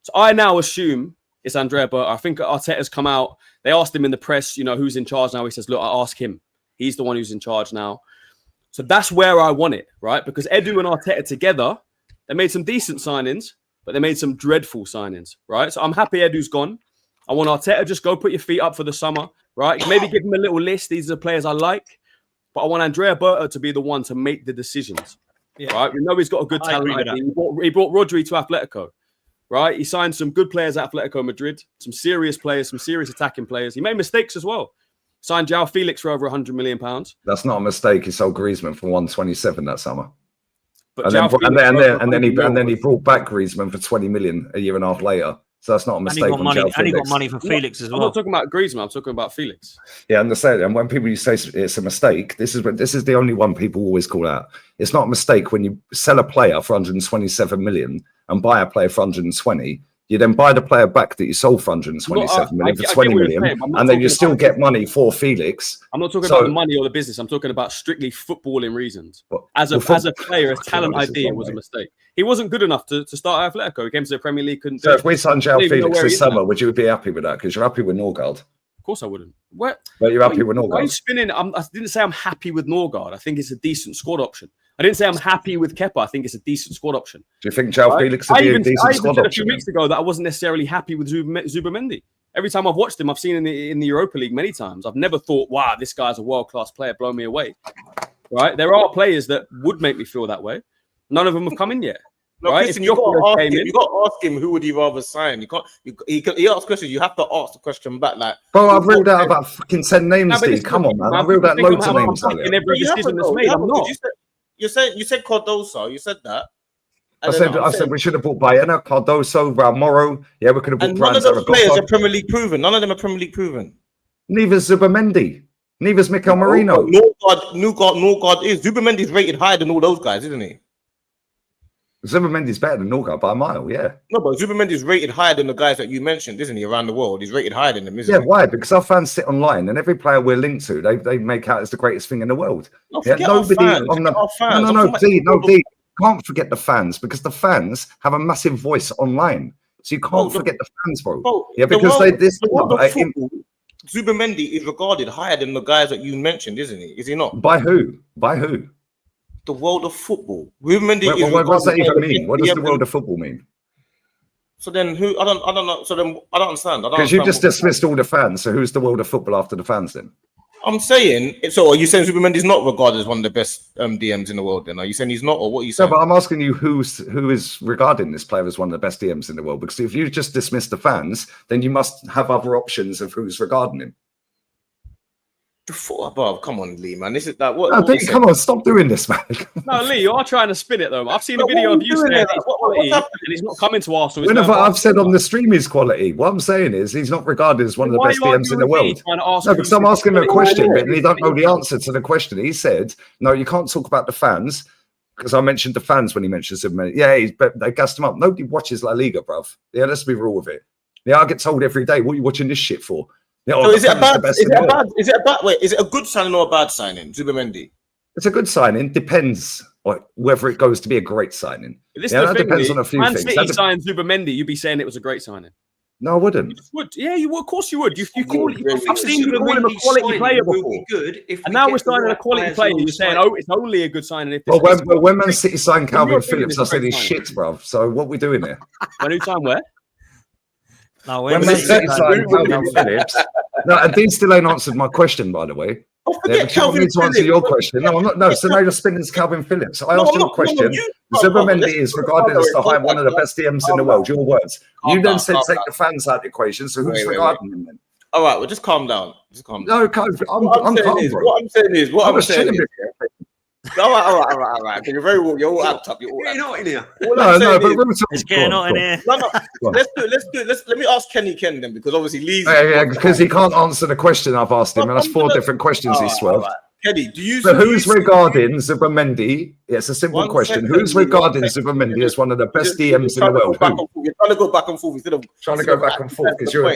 So I now assume it's Andrea Berta. I think Arteta's come out. They asked him in the press, who's in charge now. He says, look, I ask him. He's the one who's in charge now. So that's where I want it, right? Because Edu and Arteta together, they made some decent signings, but they made some dreadful signings, right? So I'm happy Edu's gone. I want Arteta, just go put your feet up for the summer, right? Maybe give him a little list. These are the players I like. But I want Andrea Berta to be the one to make the decisions, right? We know he's got a good talent. He brought Rodri to Atletico, right? He signed some good players at Atletico Madrid, some serious players, some serious attacking players. He made mistakes as well. Signed João Felix for over £100 million. That's not a mistake. He sold Griezmann for 127 that summer. But and then he brought back Griezmann for 20 million a year and a half later. So that's not a mistake. And he got money for Felix as well. I'm not talking about Griezmann. I'm talking about Felix. Yeah, I understand. And when people say it's a mistake, this is the only one people always call out. It's not a mistake when you sell a player for 127 million and buy a player for 120. You then buy the player back that you sold for 127 million for 20 million, and then you still get money for Felix. I'm not talking about the money or the business. I'm talking about strictly footballing reasons. As a player, a talent idea was a mistake. He wasn't good enough to start at Atletico. He came to the Premier League. So if we signed João Felix this summer, would you be happy with that? Because you're happy with Norgard. Of course I wouldn't. But you're happy with Norgard. Why are you spinning? I didn't say I'm happy with Norgard. I think it's a decent squad option. I didn't say I'm happy with Kepa. I think it's a decent squad option. Do you think João Felix would be a decent squad option? I said a few weeks ago that I wasn't necessarily happy with Zubimendi. Every time I've watched him, I've seen him in the Europa League many times. I've never thought, wow, this guy's a world-class player, blow me away. Right? There are players that would make me feel that way. None of them have come in yet. No, right? Christian, you got to ask him who would he rather sign. You can't. He asks questions. You have to ask the question back. Like, bro, I've reeled out about fucking 10 names. Come on, man. I've reeled out loads of names. In every decision that's made, I'm not. You said Cardoso. You said that. I said we should have bought Baena, Cardoso, Moro. Yeah, we could have bought. And none of those players are Premier League proven. None of them are Premier League proven. Neither's Zubimendi. Neither's Mikel Merino. Norgard is. Zubimendi's rated higher than all those guys, isn't he? Zubimendi's better than Norgard by a mile, yeah. No, but Zubimendi's rated higher than the guys that you mentioned, isn't he, around the world? He's rated higher than them, isn't he? Yeah, why? Because our fans sit online and every player we're linked to, they make out as the greatest thing in the world. No, nobody D. Can't forget the fans because the fans have a massive voice online. So you can't forget the fans, bro. Because Zubimendi is regarded higher than the guys that you mentioned, isn't he? Is he not? By who? By who? The world of football. What does that even mean? What does the world of football mean? So then who? I don't know. So then I don't understand. Because you just dismissed all the fans. So who's the world of football after the fans then? I'm saying. So are you saying Zubimendi is not regarded as one of the best DMs in the world? Then are you saying he's not, or what are you saying? No, but I'm asking you who is regarding this player as one of the best DMs in the world? Because if you just dismiss the fans, then you must have other options of who's regarding him. Above, come on, Lee, man. This is that. What? No, come on, stop doing this, man. No, Lee, you are trying to spin it though. I've seen a video of you saying he's quality, and he's not coming to Arsenal. Whenever I've said on the stream he's quality, what I'm saying is he's not regarded as one of the best DMs in the world. No, because I'm asking him a question, but he don't know the answer to the question. He said, "No, you can't talk about the fans." Because I mentioned the fans when he mentioned Zubimendi. Yeah, they gassed him up. Nobody watches La Liga, bruv. Yeah, let's be real with it. Yeah, I get told every day, what are you watching this shit for? Yeah, so is it a good signing or a bad signing, Zubimendi? It's a good signing. Depends whether it goes to be a great signing. That depends on a few things. Man City signed Zubimendi, you'd be saying it was a great signing. No, I wouldn't. You would. Yeah, you would. Of course you would. I've seen you call him a quality player before. And now we're signing a quality player. You're saying, it's only a good signing. When Man City signed Calvin Phillips, I said he's shit, bruv. So what are we doing here? When who signed where? No, when Man City signed Calvin Phillips. No, and Dean still ain't answered my question, by the way. But you want me to answer your question? No, I'm not. No, so now you're spinning as Calvin Phillips. I asked you a question. Zubimendi is regarded as one of the best DMs in the world. Your words. You then said take the fans out of the equation. So who's regarding him then? All right, well, just calm down. No, I'm calm, bro. What I'm saying is. All right. You're very well. You're all amped up. You're not in here. No, but it's getting out in here. No. Let's do it. Let me ask Kenny Ken then, because obviously Lee's. Yeah, because he can't answer the question I've asked him, and that's 4 different questions he swerved. Kenny, do you? So who's regarding Zubimendi? It's a simple question. Who's regarding Zubimendi as one of the best DMs in the world? You're trying to go back and forth instead of trying to go back and forth because you're a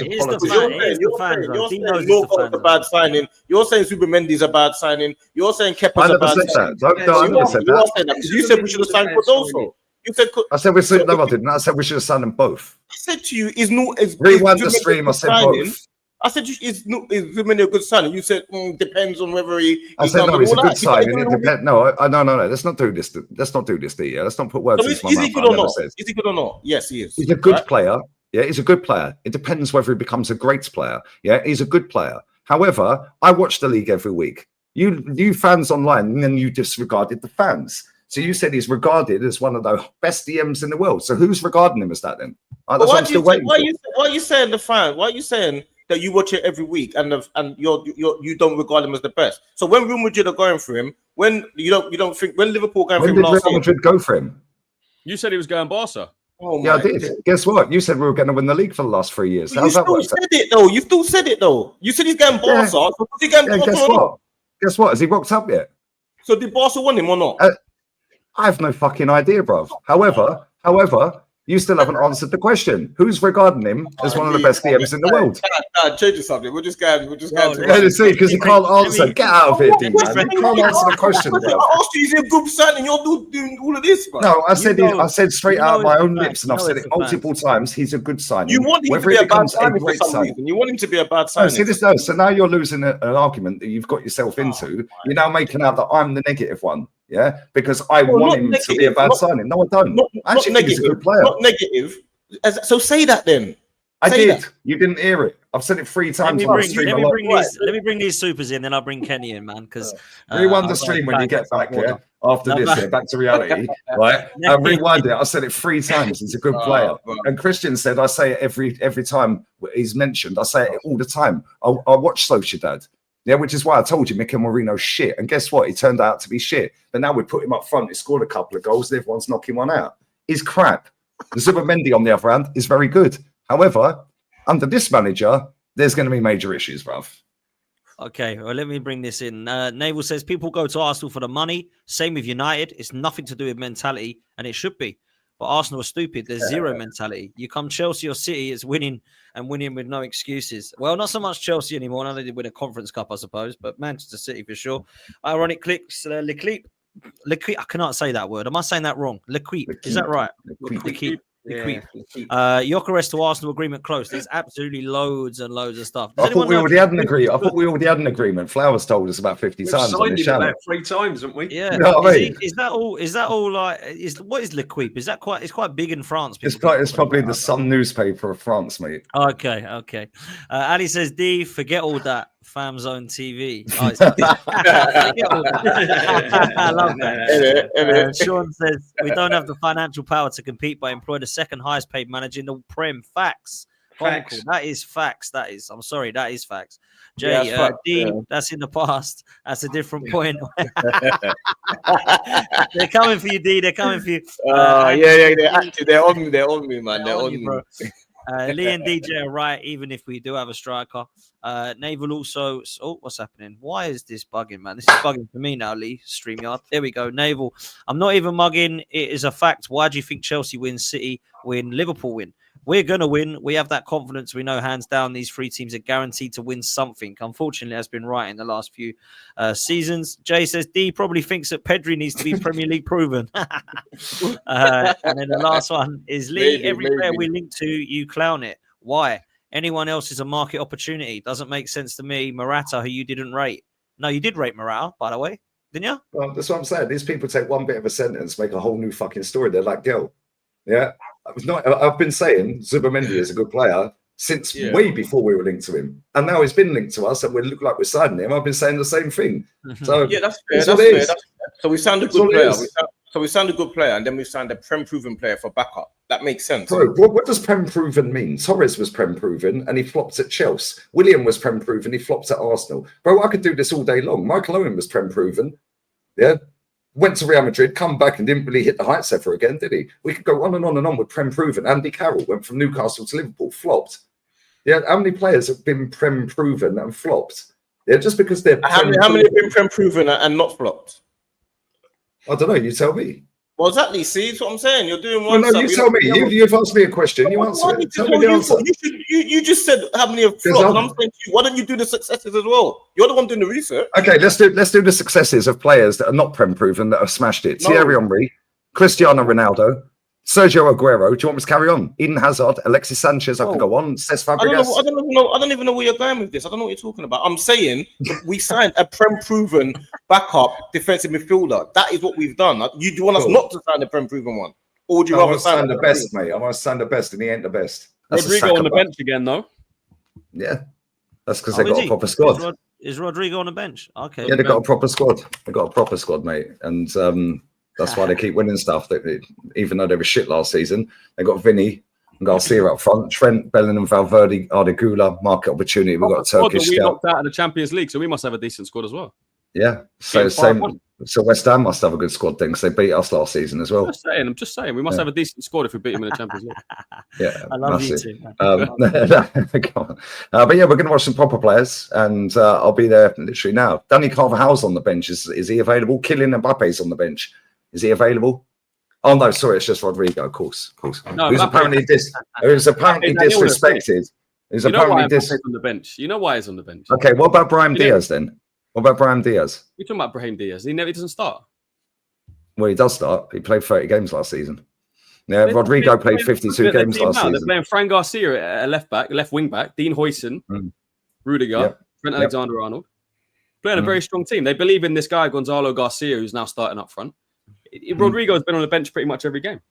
bad signing. You're saying Zubimendi's a bad signing. You're saying Kepa's a bad signing. I never said that. You said we should have signed Cardoso. You said I said we should. No, I didn't. I said we should have signed them both. I said to you, is no rewind the stream. I said both. I said, is Zubimendi a good signing? You said depends on whether he. I said no, he's a good signing. It depends. No. Let's not do this. Let's not do this. Let's not put words into my mouth. Is he good or not? Is he good or not? Yes, he is. He's a good player. Yeah, he's a good player. It depends whether he becomes a great player. Yeah, he's a good player. However, I watch the league every week. You fans online, and then you disregarded the fans. So you said he's regarded as one of the best DMs in the world. So who's regarding him as that then? That's what I'm still waiting for. Why are you saying the fan? Why are you saying that you watch it every week and you don't regard him as the best? So when Real Madrid are going for him, when you don't think when Liverpool going for him last year, Real Madrid go for him? You said he was going Barca. Oh yeah, I did. Guess what? You said we were going to win the league for the last 3 years. You still said it though. You still said it though. You said he's going Barca. So was he going Barca guess what? Guess what? Has he rocked up yet? So did Barca want him or not? I have no fucking idea, bruv. However, you still haven't answered the question. Who's regarding him as one of the best DMs in the world? Change the subject. We're just going. To see because he can't answer. Get out of here, man. You can't answer the question, bro. I asked you, he's a good signing. You're doing all of this, bro. No, I said straight out of my own lips, and I've said it multiple times. He's a good signing. You want him to be a bad signing for some reason. You want him to be a bad signing. See this though. So now you're losing an argument that you've got yourself into. You're now making out that I'm the negative one. Yeah, because I want him to be a bad signing. No, I don't. I actually think he's a good player. Not negative. So say that then. I did. You didn't hear it. I've said it 3 times on the stream. Let me bring these supers in, then I'll bring Kenny in, man. Because rewind the stream when you get back here. After this, back to reality, right? And rewind it. I said it 3 times. He's a good player. And Christian said I say it every time he's mentioned. I say it all the time. I watch Sociedad. Yeah, which is why I told you Mikel Merino's shit. And guess what? He turned out to be shit. But now we put him up front. He scored a couple of goals. And everyone's knocking one out. He's crap. The Zubimendi, on the other hand, is very good. However, under this manager, there's going to be major issues, bruv. Okay, well, let me bring this in. Naval says people go to Arsenal for the money. Same with United. It's nothing to do with mentality, and it should be. But Arsenal are stupid. There's zero mentality. You come Chelsea or City, it's winning and winning with no excuses. Well, not so much Chelsea anymore. Now they did win a Conference Cup, I suppose, but Manchester City for sure. Ironic clicks, Leclerc. I cannot say that word. Am I saying that wrong? Leclerc. Is that right? Leclerc. Gyökeres to Arsenal agreement close. There's absolutely loads and loads of stuff. I thought we already had an agreement. Flowers told us about 50 times on this channel. About 3 times, haven't we? Yeah. You know what I mean? Is that all like? What is Leclerc? Is that quite? It's quite big in France. It's probably the Sun newspaper of France, mate. Okay. Ali says, D, forget all that. Fam Zone TV. I love that. Sean says we don't have the financial power to compete, but employ the second highest paid manager in the Prem. Facts. That is facts. I'm sorry, that is facts. Jay, Dean, that's in the past. That's a different point. They're coming for you, D. They're coming for you. They're on me, man. They're on me, bro. Lee and DJ are right, even if we do have a striker. Naval also. Oh, what's happening? Why is this bugging, man? This is bugging for me now, Lee. StreamYard. There we go. Naval. I'm not even mugging. It is a fact. Why do you think Chelsea win, City win, Liverpool win? We're going to win. We have that confidence. We know hands down these 3 teams are guaranteed to win something. Unfortunately, that's been right in the last few seasons. Jay says, D probably thinks that Pedri needs to be Premier League proven. And then the last one is Lee. Every player we link to, you clown it. Why? Anyone else is a market opportunity. Doesn't make sense to me. Morata, who you didn't rate. No, you did rate Morata, by the way. Didn't you? Well, that's what I'm saying. These people take one bit of a sentence, make a whole new fucking story. They're like, yo, yeah. I've been saying Zubimendi is a good player since way before we were linked to him, and now he's been linked to us, and we look like we're signing him. I've been saying the same thing. So that's fair. That's fair. So we signed a good player. So we signed a good player, and then we signed a Prem-proven player for backup. That makes sense. Bro, what does Prem-proven mean? Torres was Prem-proven, and he flopped at Chelsea. William was Prem-proven, he flopped at Arsenal. Bro, I could do this all day long. Michael Owen was Prem-proven. Yeah. Went to Real Madrid, come back and didn't really hit the heights ever again, did he? We could go on and on and on with Prem proven. Andy Carroll went from Newcastle to Liverpool, flopped. Yeah, how many players have been Prem proven and flopped? Yeah, just because they're how many have been Prem proven and not flopped? I don't know. You tell me. Well, exactly. See, that's what I'm saying. You're doing one. Well, no, you tell me. You've asked me a question. You answer it. Tell me the answer. You just said how many have flopped. I'm saying to you, why don't you do the successes as well? You're the one doing the research. Okay, let's do the successes of players that are not Prem proven that have smashed it. No. Thierry Henry, Cristiano Ronaldo, Sergio Aguero. Do you want me to carry on? Eden Hazard, Alexis Sanchez. I could go on. Cesc Fabregas. I don't even know where you're going with this. I don't know what you're talking about. I'm saying we signed a Prem-proven backup defensive midfielder. That is what we've done. Do you want us not to sign a Prem-proven one? Or would you rather sign the best, mate? I want to sign the best, and he ain't the best. That's Rodrigo on the bench again, though. Yeah. That's because they got a proper squad. Is Rodrigo on the bench? Okay. Yeah, they got a proper squad. They got a proper squad, mate. And that's why they keep winning stuff. Even though they were shit last season, they got Vinny and Garcia up front. Trent, Bellingham, Valverde, Ardegula, market opportunity. We've got a Turkish we scout. knocked out of the Champions League, so we must have a decent squad as well. Yeah. So West Ham must have a good squad then because they beat us last season as well. I'm just saying. We must have a decent squad if we beat them in the Champions League. Yeah. I love you too. But yeah, we're going to watch some proper players and I'll be there literally now. Danny Carvajal's on the bench. Is he available? Kylian Mbappe's on the bench. Is he available? Oh no, sorry, it's just Rodrigo, of course. No, who's apparently disrespected. He's apparently on the bench. You know why he's on the bench. Okay, what about Brahim Diaz then? What about Brahim Diaz? You're talking about Brahim Diaz. He doesn't start. Well, he does start. He played 30 games last season. Yeah, Rodrigo played 52 games last season. They're playing Fran Garcia at left wing back, Dean Huijsen, Rudiger, Trent Alexander-Arnold. Playing a very strong team. They believe in this guy, Gonzalo Garcia, who's now starting up front. Rodrigo's been on the bench pretty much every game.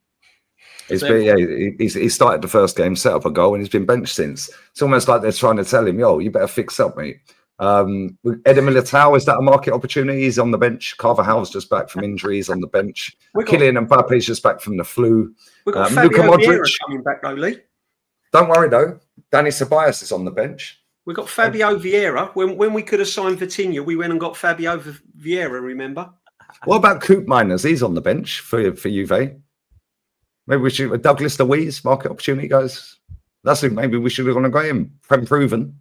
He started the first game, set up a goal, and he's been benched since. It's almost like they're trying to tell him, yo, you better fix up, mate. Eder Militao, is that a market opportunity? He's on the bench. Carvajal's just back from injuries on the bench. Kylian Mbappe's just back from the flu. We've got Fabio Vieira coming back, though, Lee. Don't worry, though. Dani Ceballos is on the bench. We've got Fabio Vieira. When we could have signed Vitinha, we went and got Fabio Vieira, remember? What about Coop Miners? He's on the bench for Juve. Maybe we should Douglas Luiz, market opportunity, guys. Maybe we should have gone and got him. Proven.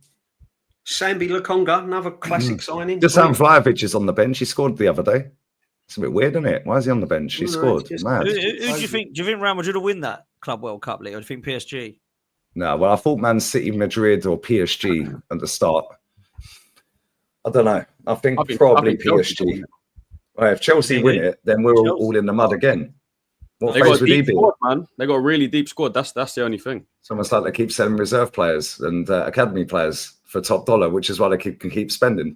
Sambi Lokonga, another classic signing. Dusan Vlahovic is on the bench. He scored the other day. It's a bit weird, isn't it? Why is he on the bench? He scored. Mad. Who do you think? Do you think Real Madrid will win that Club World Cup league, or do you think PSG? No, well, I thought Man City, Madrid, or PSG at the start. I don't know. I think probably PSG. Well, if Chelsea win it, then we're all in the mud again. What phase would he be? Man. They got a really deep squad. That's the only thing. It's almost like they keep selling reserve players and academy players for top dollar, which is why they can keep spending.